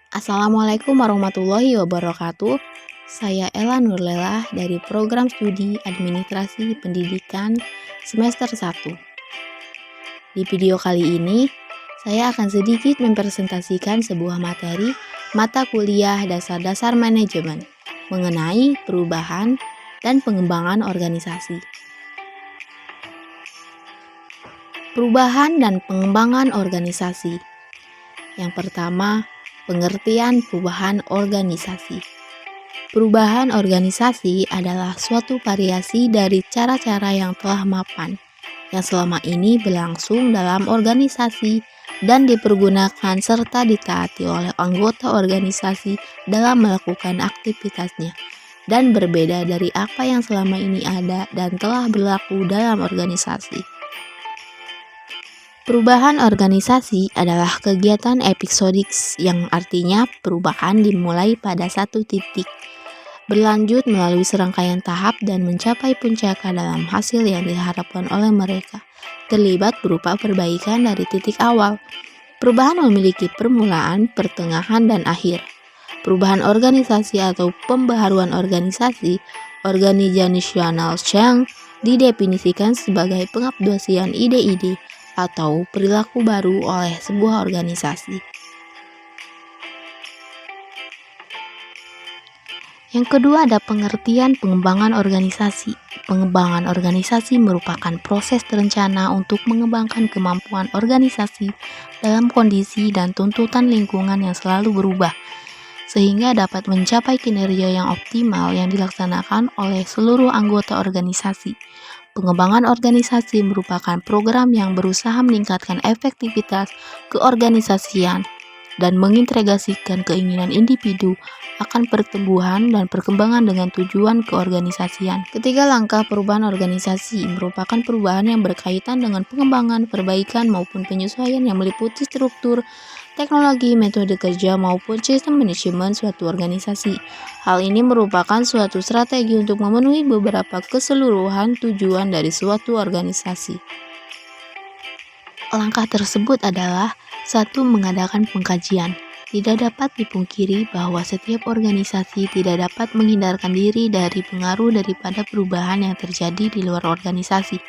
Assalamualaikum warahmatullahi wabarakatuh. Saya Ella Nurlela dari Program Studi Administrasi Pendidikan semester 1. Di video kali ini, saya akan sedikit mempresentasikan sebuah materi mata kuliah dasar-dasar manajemen mengenai perubahan dan pengembangan organisasi. Perubahan dan pengembangan organisasi. Yang pertama, pengertian perubahan organisasi. Perubahan organisasi adalah suatu variasi dari cara-cara yang telah mapan, yang selama ini berlangsung dalam organisasi dan dipergunakan serta ditaati oleh anggota organisasi dalam melakukan aktivitasnya, dan berbeda dari apa yang selama ini ada dan telah berlaku dalam organisasi. Perubahan organisasi adalah kegiatan episodik yang artinya perubahan dimulai pada satu titik, berlanjut melalui serangkaian tahap dan mencapai puncak dalam hasil yang diharapkan oleh mereka, terlibat berupa perbaikan dari titik awal. Perubahan memiliki permulaan, pertengahan, dan akhir. Perubahan organisasi atau pembaharuan organisasi, organizational change, didefinisikan sebagai pengaplikasian ide-ide atau perilaku baru oleh sebuah organisasi. Yang kedua ada pengertian pengembangan organisasi. Pengembangan organisasi merupakan proses terencana untuk mengembangkan kemampuan organisasi dalam kondisi dan tuntutan lingkungan yang selalu berubah, sehingga dapat mencapai kinerja yang optimal yang dilaksanakan oleh seluruh anggota organisasi. Pengembangan organisasi merupakan program yang berusaha meningkatkan efektivitas keorganisasian dan mengintegrasikan keinginan individu akan pertumbuhan dan perkembangan dengan tujuan keorganisasian. Ketiga, langkah perubahan organisasi merupakan perubahan yang berkaitan dengan pengembangan, perbaikan, maupun penyesuaian yang meliputi struktur, teknologi, metode kerja, maupun sistem manajemen suatu organisasi. Hal ini merupakan suatu strategi untuk memenuhi beberapa keseluruhan tujuan dari suatu organisasi. Langkah tersebut adalah 1. Mengadakan pengkajian. Tidak dapat dipungkiri bahwa setiap organisasi tidak dapat menghindarkan diri dari pengaruh daripada perubahan yang terjadi di luar organisasi.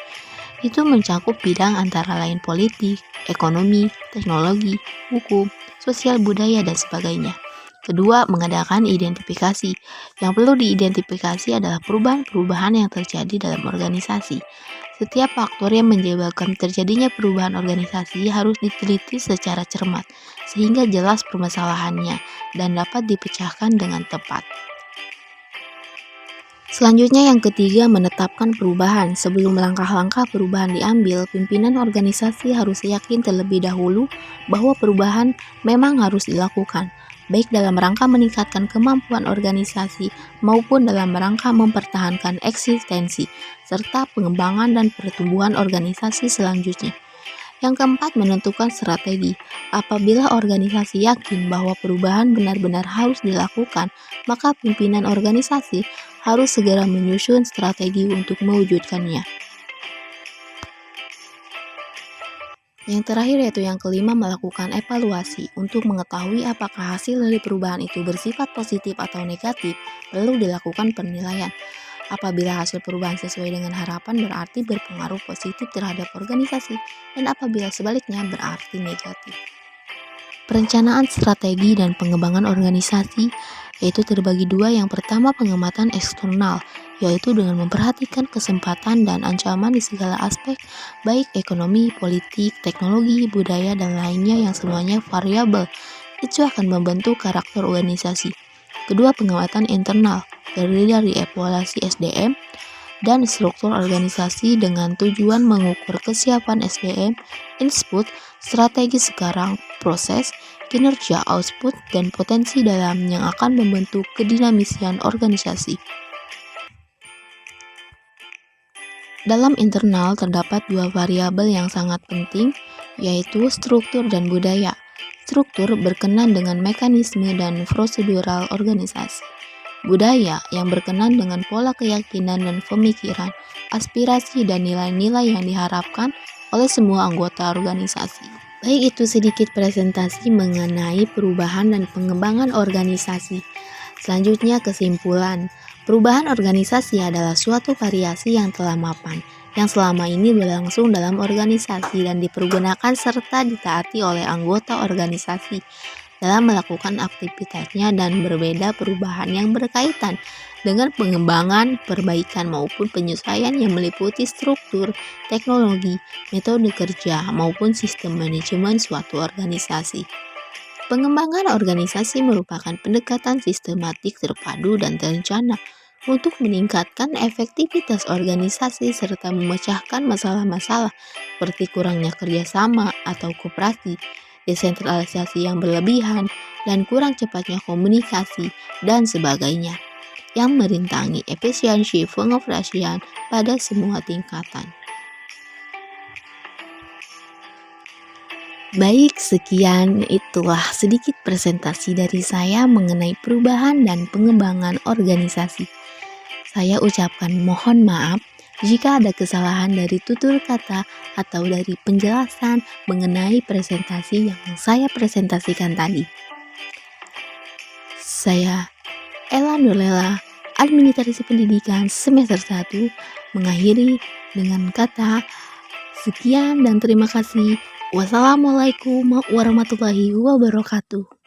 Itu mencakup bidang antara lain politik, ekonomi, teknologi, hukum, sosial budaya, dan sebagainya. Kedua, mengadakan identifikasi. Yang perlu diidentifikasi adalah perubahan-perubahan yang terjadi dalam organisasi. Setiap faktor yang menyebabkan terjadinya perubahan organisasi harus diteliti secara cermat, sehingga jelas permasalahannya dan dapat dipecahkan dengan tepat. Selanjutnya yang ketiga, menetapkan perubahan. Sebelum langkah-langkah perubahan diambil, pimpinan organisasi harus yakin terlebih dahulu bahwa perubahan memang harus dilakukan, baik dalam rangka meningkatkan kemampuan organisasi maupun dalam rangka mempertahankan eksistensi, serta pengembangan dan pertumbuhan organisasi selanjutnya. Yang keempat, menentukan strategi. Apabila organisasi yakin bahwa perubahan benar-benar harus dilakukan, maka pimpinan organisasi harus segera menyusun strategi untuk mewujudkannya. Yang terakhir yaitu yang kelima, melakukan evaluasi. Untuk mengetahui apakah hasil dari perubahan itu bersifat positif atau negatif, perlu dilakukan penilaian. Apabila hasil perubahan sesuai dengan harapan berarti berpengaruh positif terhadap organisasi, dan apabila sebaliknya berarti negatif. Perencanaan strategi dan pengembangan organisasi yaitu terbagi dua. Yang pertama, pengamatan eksternal, yaitu dengan memperhatikan kesempatan dan ancaman di segala aspek, baik ekonomi, politik, teknologi, budaya, dan lainnya yang semuanya variabel. Itu akan membentuk karakter organisasi. Kedua, pengamatan internal, terdiri dari evaluasi SDM dan struktur organisasi dengan tujuan mengukur kesiapan SDM, input, strategi sekarang, proses, kinerja, output, dan potensi dalam yang akan membentuk kedinamisian organisasi. Dalam internal terdapat dua variabel yang sangat penting, yaitu struktur dan budaya. Struktur berkenan dengan mekanisme dan prosedural organisasi. Budaya yang berkenan dengan pola keyakinan dan pemikiran, aspirasi dan nilai-nilai yang diharapkan oleh semua anggota organisasi. Baik, itu sedikit presentasi mengenai perubahan dan pengembangan organisasi. Selanjutnya kesimpulan. Perubahan organisasi adalah suatu variasi yang telah mapan, yang selama ini berlangsung dalam organisasi dan dipergunakan serta ditaati oleh anggota organisasi dalam melakukan aktivitasnya, dan berbeda perubahan yang berkaitan dengan pengembangan, perbaikan maupun penyesuaian yang meliputi struktur, teknologi, metode kerja, maupun sistem manajemen suatu organisasi. Pengembangan organisasi merupakan pendekatan sistematik, terpadu, dan terencana untuk meningkatkan efektivitas organisasi serta memecahkan masalah-masalah seperti kurangnya kerjasama atau koperasi, desentralisasi yang berlebihan, dan kurang cepatnya komunikasi, dan sebagainya, yang merintangi efisiensi pengoperasian pada semua tingkatan. Baik, sekian itulah sedikit presentasi dari saya mengenai perubahan dan pengembangan organisasi. Saya ucapkan mohon maaf jika ada kesalahan dari tutur kata atau dari penjelasan mengenai presentasi yang saya presentasikan tadi. Saya Ella Nurlela, Administrasi Pendidikan semester 1, mengakhiri dengan kata sekian dan terima kasih. Wassalamualaikum warahmatullahi wabarakatuh.